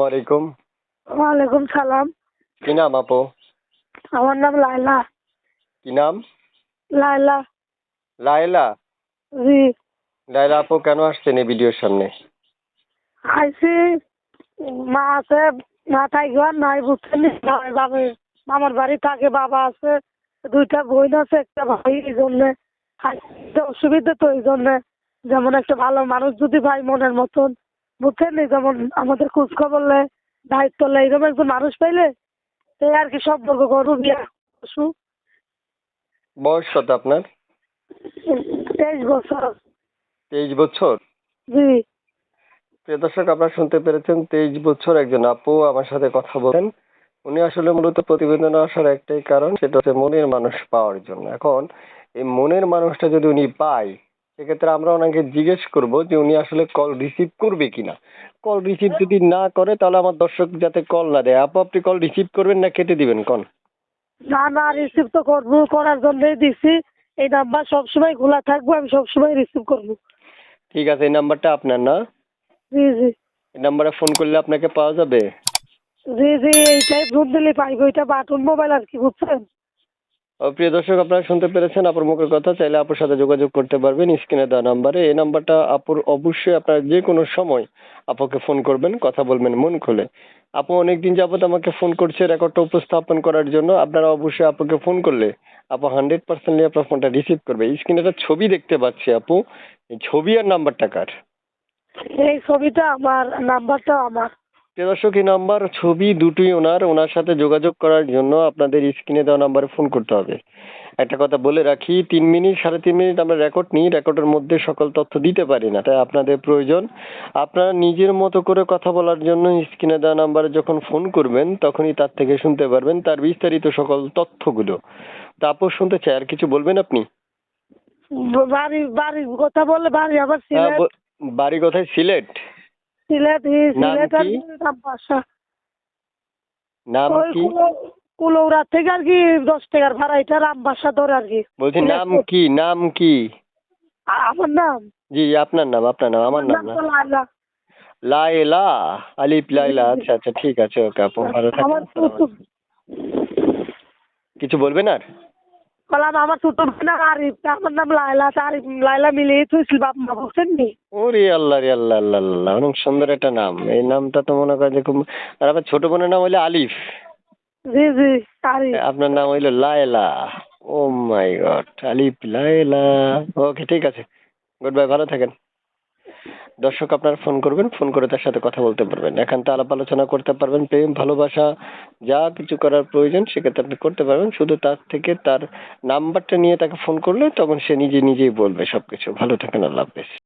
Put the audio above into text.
আলাইকুম। ওয়ালাইকুম সালাম। কি নাম আপু? আমার নাম লায়লা। কি নাম? লায়লা। লায়লা। জি। লায়লা আপু কেন আসছেন এই ভিডিওর সামনে? আইসি মা আছে, মা থাকবে নাই বুঝছেন বাবা মামার বাড়ি থাকে, বাবা আছে, দুইটা বোন আছে, একটা ভাই, এই জন্যে অসুবিধা তো এই জন্যে যেমন একটা ভালো মানুষ যদি ভাই মনের মতন বুঝছেন, যেমন আমাদের খোঁজ খবর নেয়, দায়িত্ব নেয়, এরকম একজন মানুষ পাইলে এই আর কি সম্পর্ক করবো, বিয়া করছু। বয়স কত আপনার? 23 বছর। 23 বছর? জি। প্রিয় দর্শক, আপনারা শুনতে পেরেছেন 23 বছর একজন আপু আমার সাথে কথা বলেন। উনি আসলে মূলত প্রতিবেদনে আসার একটাই কারণ, সেটা হচ্ছে মনের মানুষ পাওয়ার জন্য। এখন এই মনের মানুষটা যদি উনি পায়, সেক্ষেত্রে আমরা ওনাকে জিজ্ঞেস করব যে উনি আসলে কল রিসিভ করবে কিনা। কল রিসিভ যদি না করে তাহলে আমার দর্শক যাতে কল না দেয়। আপু, আপনি কল রিসিভ করবেন না কেটে দিবেন কল? না না, রিসিভ তো করবো, করার জন্যই দিছি। এই নাম্বার সবসময় খোলা থাকবো, আমি সবসময় রিসিভ করবো। ঠিক আছে, এই নাম্বারটা আপনার না? জি জি। এই নাম্বারে ফোন করলে আপনাকে পাওয়া যাবে? জি জি, এইটাই ফোন দিলে পাইবো, এটা বাটন মোবাইল আর কি, বুঝছেন? প্রিয় দর্শক, আপনারা শুনতে পেরেছেন আপুর মুখের কথা। চাইলে আপুর সাথে যোগাযোগ করতে পারবেন স্ক্রিনে দেওয়া নাম্বারে। এই নাম্বারটা আপুর, অবশ্যই আপনারা যে কোনো সময় আপুকে ফোন করবেন, কথা বলবেন মন খুলে। আপু অনেকদিন যাবত আমাকে ফোন করছে রেকর্ডটা উপস্থাপন করার জন্য। আপনারা অবশ্যই আপুকে ফোন করলে আপু 100% আপনার ফোনটা রিসিভ করবে। স্ক্রিনে একটা ছবি দেখতে পাচ্ছি আপু, এই ছবি আর নাম্বারটা কার? এই ছবিটা আমার, নাম্বারটা আমার। প্রিয় দর্শক, এই নাম্বার ছবি দুটোই ওনার সাথে যোগাযোগ করার জন্য আপনাদের স্ক্রিনে দেওয়া নাম্বারে ফোন করতে হবে। একটা কথা বলে রাখি, 3 মিনিট 3.5 মিনিট আমরা রেকর্ড নিই, রেকর্ডের মধ্যে সকল তথ্য দিতে পারি না, তাই আপনাদের প্রয়োজন আপনারা নিজের মতো করে কথা বলার জন্য স্ক্রিনে দেওয়া নাম্বারে যখন ফোন করবেন তখনই তার থেকে শুনতে পারবেন তার বিস্তারিত সকল তথ্যগুলো। তারপর শুনতে চাই, আর কিছু বলবেন আপনি? বাড়ি বাড়ির কথা বললে, বাড়ি আবার সিলেট। বাড়ি কোথায়? সিলেট? সিলেট, নাম সিলেট আর কি? রামপাশা। নাম ওই কি? কুলৌড়া থেকে আর কি 10 টাকার ভাড়া, এটা রামবাসা ধরে আর কি। বলছি নাম কি? নাম কি? আমার নাম? জি, আপনার নাম, আপনার নাম, আমার নাম না। তো লায়লা। লাইলা। আলিফ লাইলা, আচ্ছা আচ্ছা, ঠিক আছে, ওকে আপু, ভালো থাকেন। আমার কিছু বলবেন আর? বললাম আমার ছোট বোন আরিফ, আমার নাম লায়লা, আরিফ লায়লা মিলিয়ে তুইছিল বাপ মা, বুঝছেন নি? ওরে আল্লাহ রে আল্লাহ আল্লাহ আল্লাহ, অনেক সুন্দর একটা নাম। এই নামটা তো মনে করেন যে খুব। আর আপনার ছোট বোনের নাম হইলো আলিফ, জি জি, আরিফ। আপনার নাম হইলো লায়লা। ও মাই গড, আলিফ লায়লা। ওকে, ঠিক আছে, গুড বাই, ভালো থাকেন। দর্শক, আপনারা ফোন করবেন, ফোন করে তার সাথে কথা বলতে পারবেন, এখান থেকে আলাপ আলোচনা করতে পারবেন, প্রেম ভালোবাসা যা কিছু করার প্রয়োজন সেক্ষেত্রে আপনি করতে পারবেন। শুধু তার থেকে তার নাম্বারটা নিয়ে তাকে ফোন করলে তখন সে নিজে নিজেই বলবে সবকিছু। ভালো থাকেন, আল্লাহ হাফেজ।